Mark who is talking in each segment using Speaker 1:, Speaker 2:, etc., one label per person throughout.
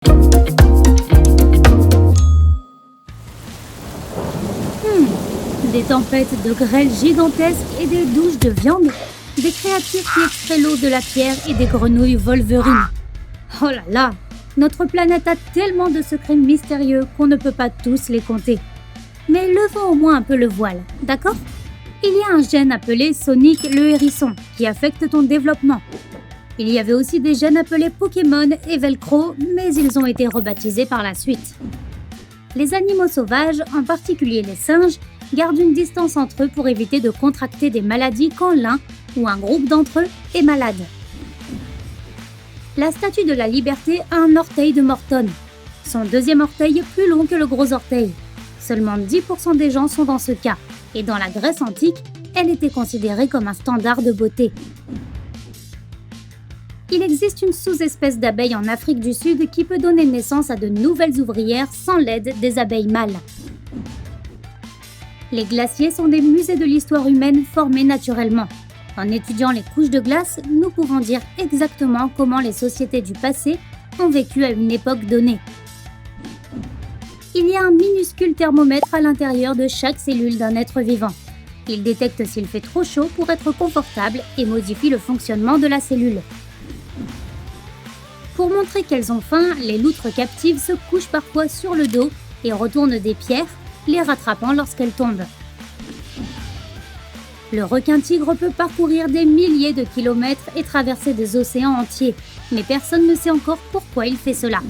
Speaker 1: Des tempêtes de grêle gigantesques et des douches de viande, des créatures qui extraient l'eau de la pierre et des grenouilles Wolverine. Oh là là, notre planète a tellement de secrets mystérieux qu'on ne peut pas tous les compter. Mais levons au moins un peu le voile, d'accord ? Il y a un gène appelé Sonic le hérisson qui affecte ton développement. Il y avait aussi des gènes appelés Pokémon et Velcro, mais ils ont été rebaptisés par la suite. Les animaux sauvages, en particulier les singes, gardent une distance entre eux pour éviter de contracter des maladies quand l'un ou un groupe d'entre eux est malade. La statue de la liberté a un orteil de Morton. Son deuxième orteil est plus long que le gros orteil. Seulement 10% des gens sont dans ce cas, et dans la Grèce antique, elle était considérée comme un standard de beauté. Il existe une sous-espèce d'abeille en Afrique du Sud qui peut donner naissance à de nouvelles ouvrières sans l'aide des abeilles mâles. Les glaciers sont des musées de l'histoire humaine formés naturellement. En étudiant les couches de glace, nous pouvons dire exactement comment les sociétés du passé ont vécu à une époque donnée. Il y a un minuscule thermomètre à l'intérieur de chaque cellule d'un être vivant. Il détecte s'il fait trop chaud pour être confortable et modifie le fonctionnement de la cellule. Pour montrer qu'elles ont faim, les loutres captives se couchent parfois sur le dos et retournent des pierres, les rattrapant lorsqu'elles tombent. Le requin-tigre peut parcourir des milliers de kilomètres et traverser des océans entiers, mais personne ne sait encore pourquoi il fait cela.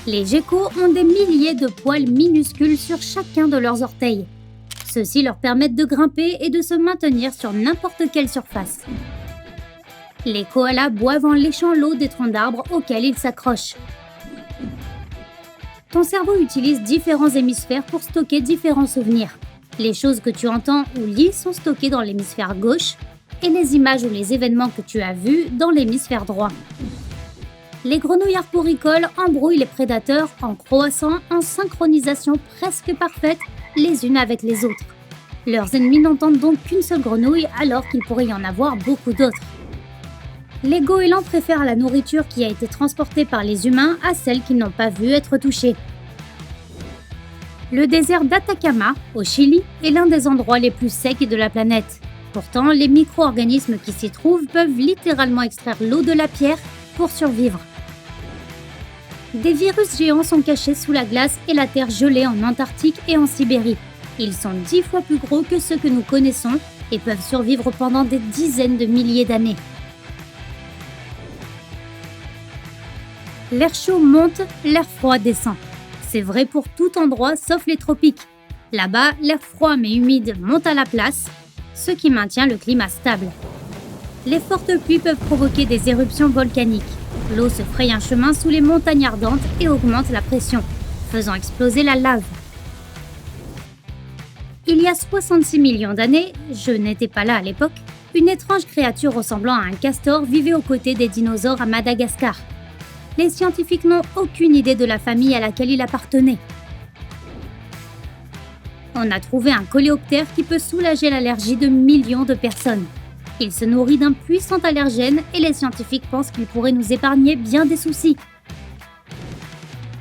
Speaker 1: Les geckos ont des milliers de poils minuscules sur chacun de leurs orteils. Ceux-ci leur permettent de grimper et de se maintenir sur n'importe quelle surface. Les koalas boivent en léchant l'eau des troncs d'arbres auxquels ils s'accrochent. Ton cerveau utilise différents hémisphères pour stocker différents souvenirs. Les choses que tu entends ou lis sont stockées dans l'hémisphère gauche et les images ou les événements que tu as vus dans l'hémisphère droit. Les grenouilles arboricoles embrouillent les prédateurs en croissant en synchronisation presque parfaite les unes avec les autres. Leurs ennemis n'entendent donc qu'une seule grenouille alors qu'il pourrait y en avoir beaucoup d'autres. Les goélands préfèrent la nourriture qui a été transportée par les humains à celle qu'ils n'ont pas vue être touchée. Le désert d'Atacama, au Chili, est l'un des endroits les plus secs de la planète. Pourtant, les micro-organismes qui s'y trouvent peuvent littéralement extraire l'eau de la pierre pour survivre. Des virus géants sont cachés sous la glace et la terre gelée en Antarctique et en Sibérie. Ils sont 10 fois plus gros que ceux que nous connaissons et peuvent survivre pendant des dizaines de milliers d'années. L'air chaud monte, l'air froid descend. C'est vrai pour tout endroit sauf les tropiques. Là-bas, l'air froid mais humide monte à la place, ce qui maintient le climat stable. Les fortes pluies peuvent provoquer des éruptions volcaniques. L'eau se fraye un chemin sous les montagnes ardentes et augmente la pression, faisant exploser la lave. Il y a 66 millions d'années, je n'étais pas là à l'époque, une étrange créature ressemblant à un castor vivait aux côtés des dinosaures à Madagascar. Les scientifiques n'ont aucune idée de la famille à laquelle il appartenait. On a trouvé un coléoptère qui peut soulager l'allergie de millions de personnes. Il se nourrit d'un puissant allergène et les scientifiques pensent qu'il pourrait nous épargner bien des soucis.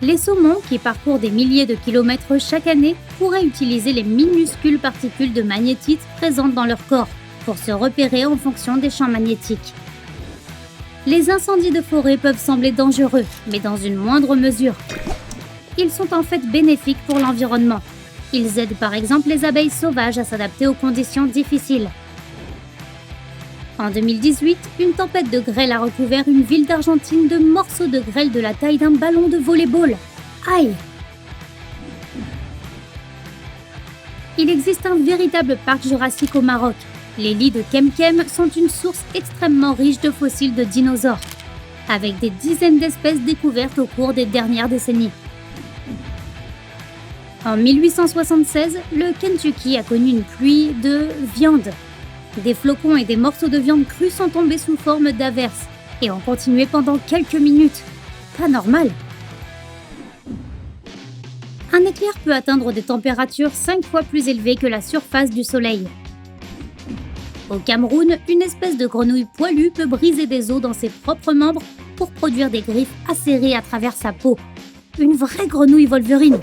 Speaker 1: Les saumons, qui parcourent des milliers de kilomètres chaque année, pourraient utiliser les minuscules particules de magnétite présentes dans leur corps pour se repérer en fonction des champs magnétiques. Les incendies de forêt peuvent sembler dangereux, mais dans une moindre mesure. Ils sont en fait bénéfiques pour l'environnement. Ils aident par exemple les abeilles sauvages à s'adapter aux conditions difficiles. En 2018, une tempête de grêle a recouvert une ville d'Argentine de morceaux de grêle de la taille d'un ballon de volley-ball. Aïe! Il existe un véritable parc jurassique au Maroc. Les lits de Kemkem sont une source extrêmement riche de fossiles de dinosaures, avec des dizaines d'espèces découvertes au cours des dernières décennies. En 1876, le Kentucky a connu une pluie de viande. Des flocons et des morceaux de viande crue sont tombés sous forme d'averses et ont continué pendant quelques minutes. Pas normal! Un éclair peut atteindre des températures 5 fois plus élevées que la surface du Soleil. Au Cameroun, une espèce de grenouille poilue peut briser des os dans ses propres membres pour produire des griffes acérées à travers sa peau. Une vraie grenouille Wolverine.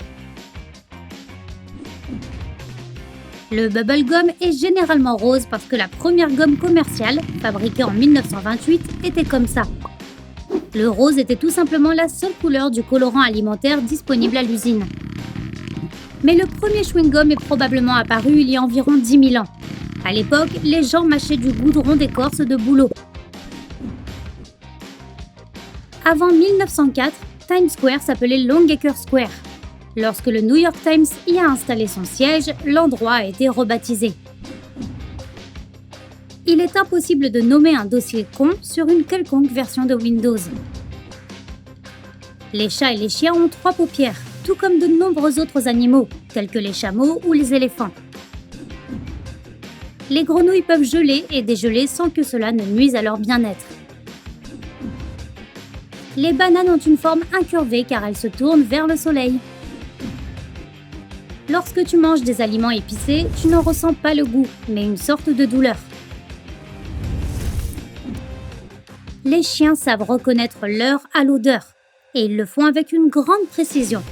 Speaker 1: Le bubblegum est généralement rose parce que la première gomme commerciale, fabriquée en 1928, était comme ça. Le rose était tout simplement la seule couleur du colorant alimentaire disponible à l'usine. Mais le premier chewing-gum est probablement apparu il y a environ 10 000 ans. À l'époque, les gens mâchaient du goudron d'écorce de bouleau. Avant 1904, Times Square s'appelait Longacre Square. Lorsque le New York Times y a installé son siège, l'endroit a été rebaptisé. Il est impossible de nommer un dossier con sur une quelconque version de Windows. Les chats et les chiens ont 3 paupières, tout comme de nombreux autres animaux, tels que les chameaux ou les éléphants. Les grenouilles peuvent geler et dégeler sans que cela ne nuise à leur bien-être. Les bananes ont une forme incurvée car elles se tournent vers le soleil. Lorsque tu manges des aliments épicés, tu n'en ressens pas le goût, mais une sorte de douleur. Les chiens savent reconnaître l'heure à l'odeur, et ils le font avec une grande précision.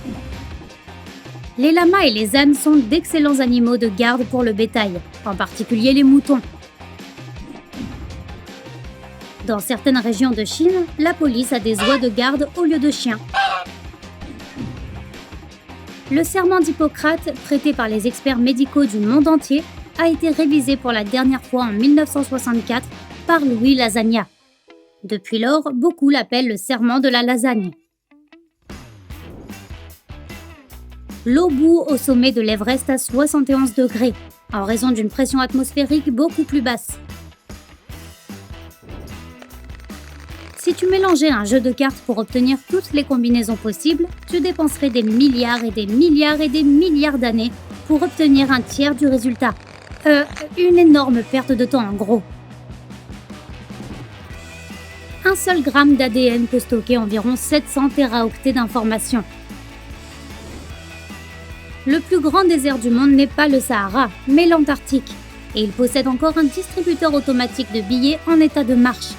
Speaker 1: Les lamas et les ânes sont d'excellents animaux de garde pour le bétail, en particulier les moutons. Dans certaines régions de Chine, la police a des oies de garde au lieu de chiens. Le serment d'Hippocrate, prêté par les experts médicaux du monde entier, a été révisé pour la dernière fois en 1964 par Louis Lasagna. Depuis lors, beaucoup l'appellent le serment de la lasagne. L'eau bout au sommet de l'Everest à 71 degrés, en raison d'une pression atmosphérique beaucoup plus basse. Si tu mélangeais un jeu de cartes pour obtenir toutes les combinaisons possibles, tu dépenserais des milliards et des milliards et des milliards d'années pour obtenir un tiers du résultat. Une énorme perte de temps en gros. Un seul gramme d'ADN peut stocker environ 700 téraoctets d'informations. Le plus grand désert du monde n'est pas le Sahara, mais l'Antarctique. Et il possède encore un distributeur automatique de billets en état de marche.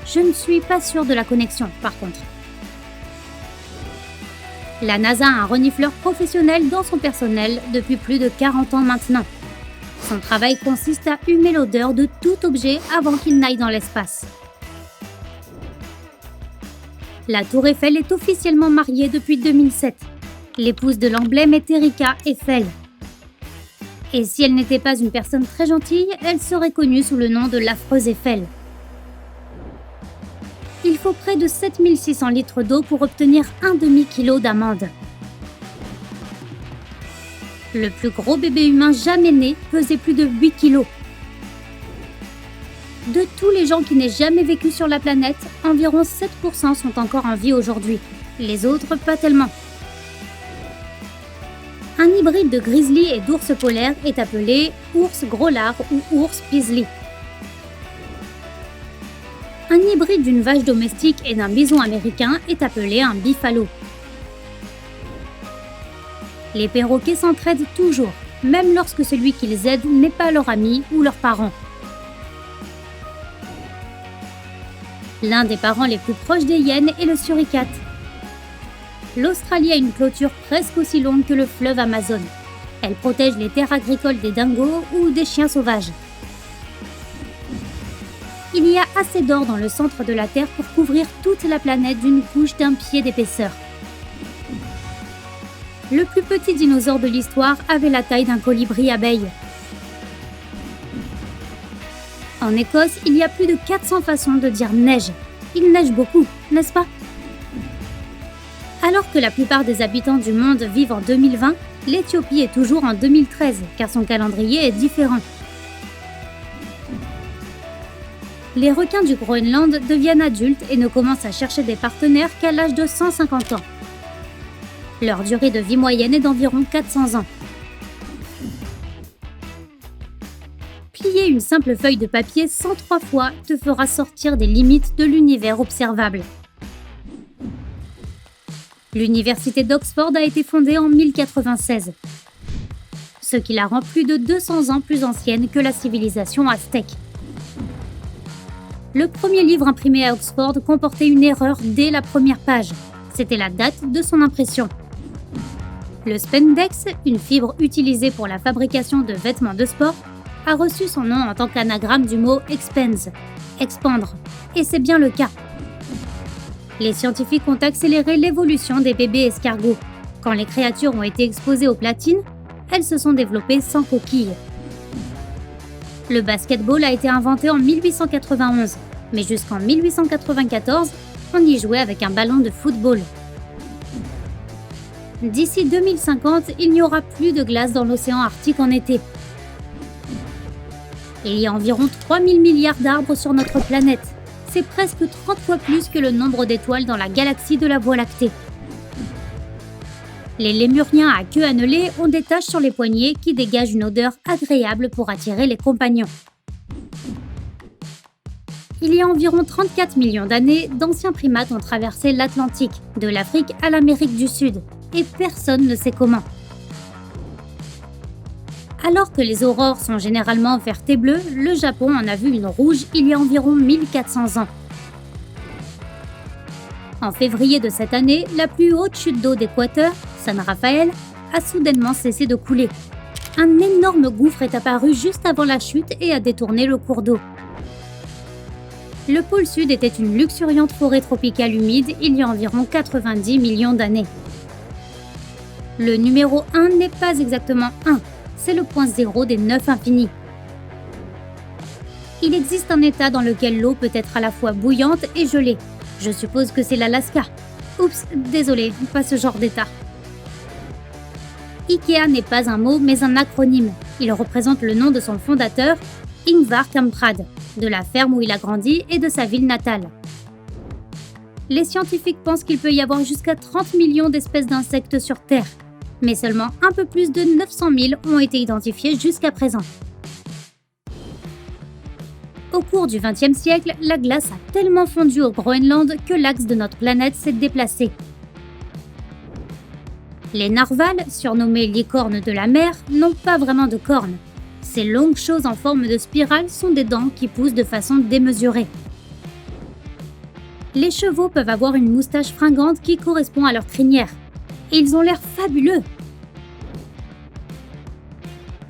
Speaker 1: Je ne suis pas sûre de la connexion, par contre. La NASA a un renifleur professionnel dans son personnel depuis plus de 40 ans maintenant. Son travail consiste à humer l'odeur de tout objet avant qu'il n'aille dans l'espace. La Tour Eiffel est officiellement mariée depuis 2007. L'épouse de l'emblème est Erika Eiffel. Et si elle n'était pas une personne très gentille, elle serait connue sous le nom de l'affreuse Eiffel. Il faut près de 7600 litres d'eau pour obtenir un demi-kilo d'amandes. Le plus gros bébé humain jamais né pesait plus de 8 kilos. De tous les gens qui n'aient jamais vécu sur la planète, environ 7% sont encore en vie aujourd'hui. Les autres, pas tellement. Un hybride de grizzly et d'ours polaire est appelé ours gros lard ou ours grizzly. Un hybride d'une vache domestique et d'un bison américain est appelé un buffalo. Les perroquets s'entraident toujours, même lorsque celui qu'ils aident n'est pas leur ami ou leur parent. L'un des parents les plus proches des hyènes est le suricate. L'Australie a une clôture presque aussi longue que le fleuve Amazon. Elle protège les terres agricoles des dingos ou des chiens sauvages. Il y a assez d'or dans le centre de la Terre pour couvrir toute la planète d'une couche d'1 pied d'épaisseur. Le plus petit dinosaure de l'histoire avait la taille d'un colibri abeille. En Écosse, il y a plus de 400 façons de dire neige. Il neige beaucoup, n'est-ce pas? Alors que la plupart des habitants du monde vivent en 2020, l'Éthiopie est toujours en 2013, car son calendrier est différent. Les requins du Groenland deviennent adultes et ne commencent à chercher des partenaires qu'à l'âge de 150 ans. Leur durée de vie moyenne est d'environ 400 ans. Plier une simple feuille de papier 103 fois te fera sortir des limites de l'univers observable. L'université d'Oxford a été fondée en 1096, ce qui la rend plus de 200 ans plus ancienne que la civilisation aztèque. Le premier livre imprimé à Oxford comportait une erreur dès la première page. C'était la date de son impression. Le spandex, une fibre utilisée pour la fabrication de vêtements de sport, a reçu son nom en tant qu'anagramme du mot expand, expandre, et c'est bien le cas. Les scientifiques ont accéléré l'évolution des bébés escargots. Quand les créatures ont été exposées aux platines, elles se sont développées sans coquille. Le basketball a été inventé en 1891, mais jusqu'en 1894, on y jouait avec un ballon de football. D'ici 2050, il n'y aura plus de glace dans l'océan Arctique en été. Il y a environ 3000 milliards d'arbres sur notre planète. C'est presque 30 fois plus que le nombre d'étoiles dans la galaxie de la Voie lactée. Les lémuriens à queue annelée ont des taches sur les poignets qui dégagent une odeur agréable pour attirer les compagnons. Il y a environ 34 millions d'années, d'anciens primates ont traversé l'Atlantique, de l'Afrique à l'Amérique du Sud, et personne ne sait comment. Alors que les aurores sont généralement vertes et bleues, le Japon en a vu une rouge il y a environ 1400 ans. En février de cette année, la plus haute chute d'eau d'Équateur, San Rafael, a soudainement cessé de couler. Un énorme gouffre est apparu juste avant la chute et a détourné le cours d'eau. Le pôle Sud était une luxuriante forêt tropicale humide il y a environ 90 millions d'années. Le numéro 1 n'est pas exactement 1, c'est le point zéro des 9 infinis. Il existe un état dans lequel l'eau peut être à la fois bouillante et gelée. Je suppose que c'est l'Alaska. Oups, désolé, pas ce genre d'état. Ikea n'est pas un mot, mais un acronyme. Il représente le nom de son fondateur, Ingvar Kamprad, de la ferme où il a grandi et de sa ville natale. Les scientifiques pensent qu'il peut y avoir jusqu'à 30 millions d'espèces d'insectes sur Terre, mais seulement un peu plus de 900 000 ont été identifiés jusqu'à présent. Au cours du XXe siècle, la glace a tellement fondu au Groenland que l'axe de notre planète s'est déplacé. Les narvals, surnommés licornes de la mer, n'ont pas vraiment de cornes. Ces longues choses en forme de spirale sont des dents qui poussent de façon démesurée. Les chevaux peuvent avoir une moustache fringante qui correspond à leur crinière. Et ils ont l'air fabuleux!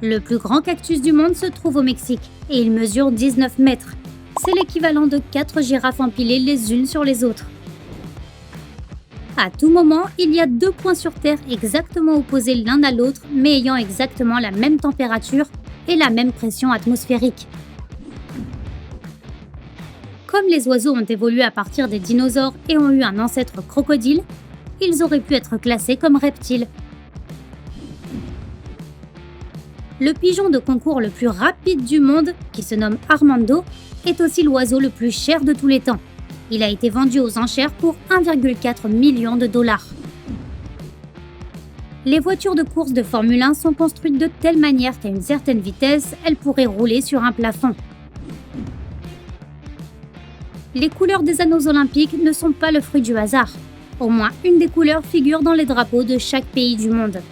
Speaker 1: Le plus grand cactus du monde se trouve au Mexique et il mesure 19 mètres. C'est l'équivalent de 4 girafes empilées les unes sur les autres. À tout moment, il y a 2 points sur Terre exactement opposés l'un à l'autre, mais ayant exactement la même température et la même pression atmosphérique. Comme les oiseaux ont évolué à partir des dinosaures et ont eu un ancêtre crocodile, ils auraient pu être classés comme reptiles. Le pigeon de concours le plus rapide du monde, qui se nomme Armando, est aussi l'oiseau le plus cher de tous les temps. Il a été vendu aux enchères pour 1,4 million de dollars. Les voitures de course de Formule 1 sont construites de telle manière qu'à une certaine vitesse, elles pourraient rouler sur un plafond. Les couleurs des anneaux olympiques ne sont pas le fruit du hasard. Au moins une des couleurs figure dans les drapeaux de chaque pays du monde.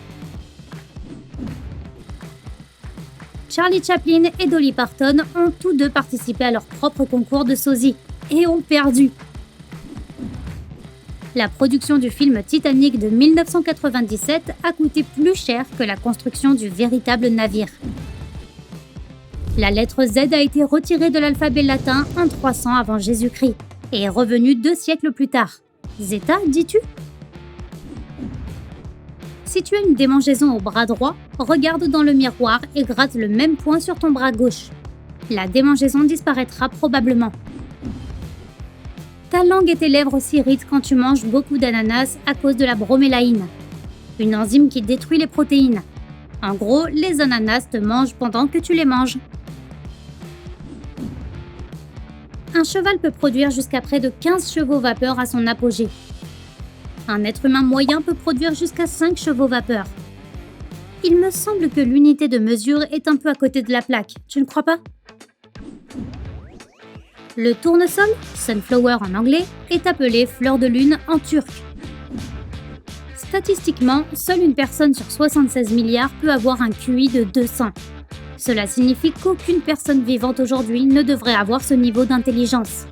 Speaker 1: Charlie Chaplin et Dolly Parton ont tous deux participé à leur propre concours de sosie et ont perdu. La production du film Titanic de 1997 a coûté plus cher que la construction du véritable navire. La lettre Z a été retirée de l'alphabet latin en 300 avant Jésus-Christ et est revenue 2 siècles plus tard. Zeta, dis-tu ? Si tu as une démangeaison au bras droit, regarde dans le miroir et gratte le même point sur ton bras gauche. La démangeaison disparaîtra probablement. Ta langue et tes lèvres s'irritent quand tu manges beaucoup d'ananas à cause de la bromélaïne, une enzyme qui détruit les protéines. En gros, les ananas te mangent pendant que tu les manges. Un cheval peut produire jusqu'à près de 15 chevaux vapeur à son apogée. Un être humain moyen peut produire jusqu'à 5 chevaux vapeur. Il me semble que l'unité de mesure est un peu à côté de la plaque, tu ne crois pas ? Le tournesol, sunflower en anglais, est appelé fleur de lune en turc. Statistiquement, seule une personne sur 76 milliards peut avoir un QI de 200. Cela signifie qu'aucune personne vivante aujourd'hui ne devrait avoir ce niveau d'intelligence.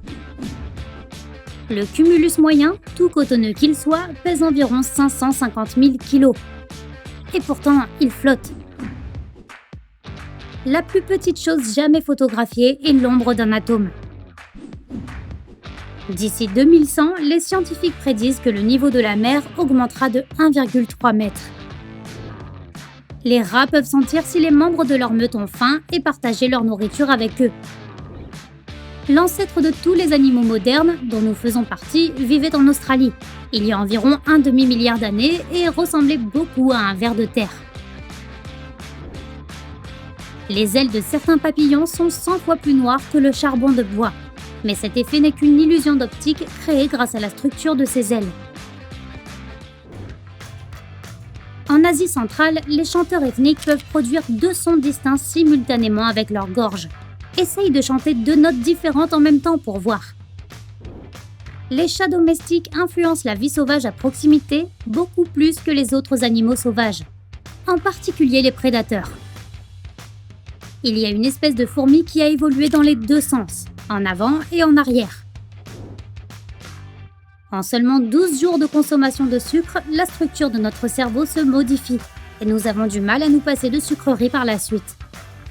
Speaker 1: Le cumulus moyen, tout cotonneux qu'il soit, pèse environ 550 000 kg. Et pourtant, il flotte. La plus petite chose jamais photographiée est l'ombre d'un atome. D'ici 2100, les scientifiques prédisent que le niveau de la mer augmentera de 1,3 m. Les rats peuvent sentir si les membres de leur meute ont faim et partager leur nourriture avec eux. L'ancêtre de tous les animaux modernes, dont nous faisons partie, vivait en Australie, il y a environ un demi-milliard d'années et ressemblait beaucoup à un ver de terre. Les ailes de certains papillons sont 100 fois plus noires que le charbon de bois, mais cet effet n'est qu'une illusion d'optique créée grâce à la structure de ces ailes. En Asie centrale, les chanteurs ethniques peuvent produire 2 sons distincts simultanément avec leur gorge. Essaye de chanter 2 notes différentes en même temps pour voir. Les chats domestiques influencent la vie sauvage à proximité beaucoup plus que les autres animaux sauvages, en particulier les prédateurs. Il y a une espèce de fourmi qui a évolué dans les 2 sens, en avant et en arrière. En seulement 12 jours de consommation de sucre, la structure de notre cerveau se modifie et nous avons du mal à nous passer de sucreries par la suite.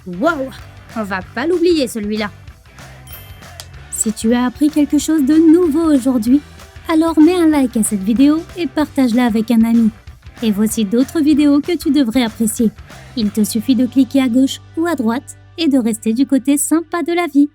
Speaker 1: Waouh! On va pas l'oublier celui-là. Si tu as appris quelque chose de nouveau aujourd'hui, alors mets un like à cette vidéo et partage-la avec un ami. Et voici d'autres vidéos que tu devrais apprécier. Il te suffit de cliquer à gauche ou à droite et de rester du côté sympa de la vie.